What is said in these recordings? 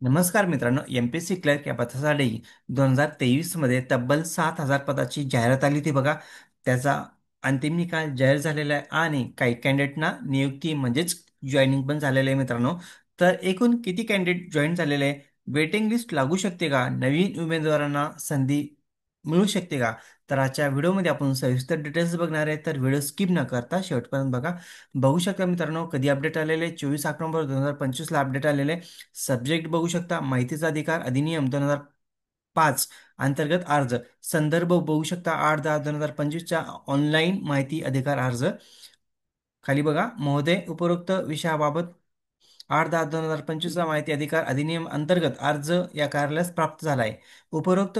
नमस्कार मित्रांनो, MPSC clerk या पदासाठी 2023 मध्ये तब्बल 7,000 पदाची जाहिरात आली होती बघा. त्याचा अंतिम निकाल जाहीर झालेला आहे आणि काही कॅन्डिडेटना नियुक्ती म्हणजेच जॉईनिंग पण झालेलं आहे मित्रांनो. तर एकूण किती कॅन्डिडेट जॉईन झालेले आहे, वेटिंग लिस्ट लागू शकते का, नवीन उमेदवारांना संधी मिळू शकते का? तर आजच्या व्हिडिओमध्ये आपण सविस्तर डिटेल्स बघणार आहे, तर व्हिडिओ स्किप न करता शेवटपर्यंत बघा. बघू शकता मित्रांनो, कधी अपडेट आलेले 24 ऑक्टोबर 2025 ला अपडेट आलेले. सब्जेक्ट बघू शकता, माहितीचा अधिकार अधिनियम 2005 अंतर्गत अर्ज. संदर्भ बघू शकता, 8/10/2025च्या ऑनलाईन माहिती अधिकार अर्ज. खाली बघा, महोदय उपरोक्त विषयाबाबत 8/10/2025चा माहिती अधिकार अधिनियम अंतर्गत अर्ज या कार्यालयास प्राप्त झाला आहे. उपरोक्त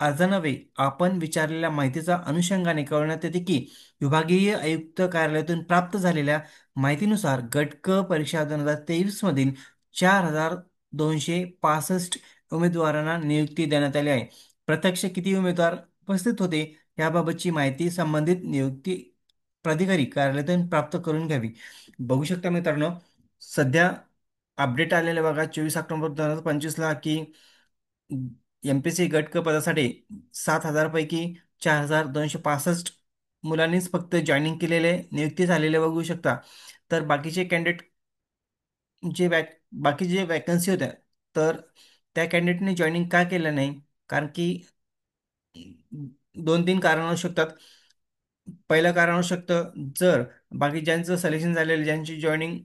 अर्जानवे आपण विचारलेल्या माहितीचा अनुषंगाने कळवण्यात येते की विभागीय आयुक्त कार्यालयातून प्राप्त झालेल्या माहितीनुसार गट क परीक्षा 2023 मधील 4,265 उमेदवारांना नियुक्ती देण्यात आली आहे. प्रत्यक्ष किती उमेदवार उपस्थित होते याबाबतची माहिती संबंधित नियुक्ती प्राधिकारी कार्यालयातून प्राप्त करून घ्यावी. बघू शकता मित्रांनो, सध्या अपडेट आलेलं बघा 24 ऑक्टोबर 2025 ला की एमपीसी गट क पदासाठी 7,000 पैकी 4,265 मुलांनीच फक्त जॉईनिंग केलेले नियुक्ती झालेले बघू शकता. तर बाकीचे जे वॅकन्सी होत्या, तर त्या कॅन्डिडेटने जॉईनिंग का केलं नाही? कारण की 2-3 कारण असू शकतात. पहिलं कारण असू शकतं, जर बाकी ज्यांचं सिलेक्शन झालेलं, ज्यांची जॉईनिंग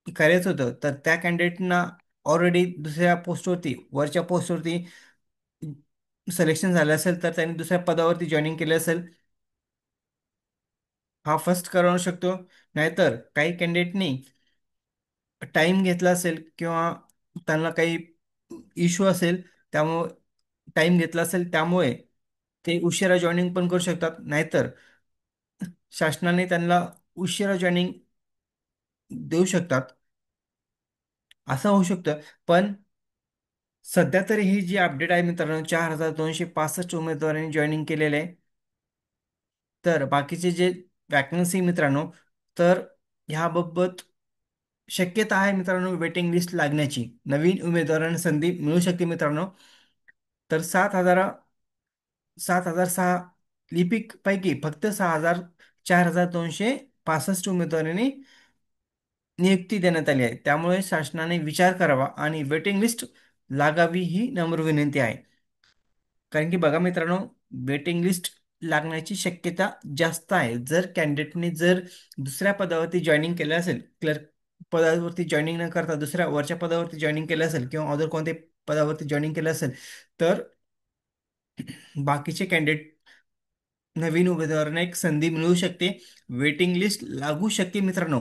करायचं होतं, तर त्या कॅन्डिडेटना ऑलरेडी दुसऱ्या पोस्टवरती, वरच्या पोस्टवरती सिलेक्शन झालं असेल, तर त्यांनी दुसऱ्या पदावरती जॉईनिंग केलं असेल. हा फर्स्ट कारण असू शकतो. नाहीतर काही कॅन्डिडेटनी टाइम घेतला असेल किंवा त्यांना काही इश्यू असेल, त्यामुळे टाइम घेतला असेल, त्यामुळे ते उशिरा जॉईनिंग पण करू शकतात. नाहीतर शासनाने त्यांना उशिरा जॉईनिंग देऊ शकतात, असं होऊ शकतं. पण सध्या तरी ही जी अपडेट आहे मित्रांनो, 4,265 उमेदवारांनी जॉईनिंग केलेले आहे. तर बाकीचे जे वॅकन्सी मित्रांनो, तर ह्याबाबत शक्यता आहे मित्रांनो वेटिंग लिस्ट लागण्याची, नवीन उमेदवारांना संधी मिळू शकते मित्रांनो. तर 7,006 लिपिक पैकी फक्त 4,265 उमेदवारांनी नियुक्ती देण्यात आली आहे. त्यामुळे शासनाने विचार करावा आणि वेटिंग लिस्ट लागावी ही नम्र विनंती आहे. कारण की बघा मित्रांनो, वेटिंग लिस्ट लागण्याची शक्यता जास्त आहे. जर कॅन्डिडेटने जर दुसऱ्या पदावरती जॉईनिंग केलं असेल, क्लर्क पदावरती जॉईनिंग न करता दुसऱ्या वरच्या पदावरती जॉईनिंग केलं असेल किंवा अदर कोणत्या पदावरती जॉईनिंग केलं असेल, तर बाकीचे कॅन्डिडेट नवीन उमेदवारांना एक संधी मिळू शकते, वेटिंग लिस्ट लागू शकते मित्रांनो.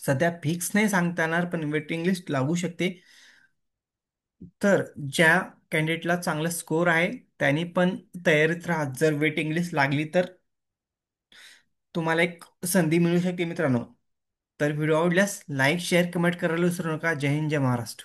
सध्या फिक्स नाही सांगता येणार, पण वेटिंग लिस्ट लागू शकते. तर ज्या कॅन्डिडेटला चांगला स्कोर आहे त्यांनी पण तयारीत राहा, जर वेटिंग लिस्ट लागली तर तुम्हाला एक संधी मिळू शकते मित्रांनो. तर व्हिडिओ आवडल्यास लाईक शेअर कमेंट करायला विसरू नका. जय हिंद, जय महाराष्ट्र.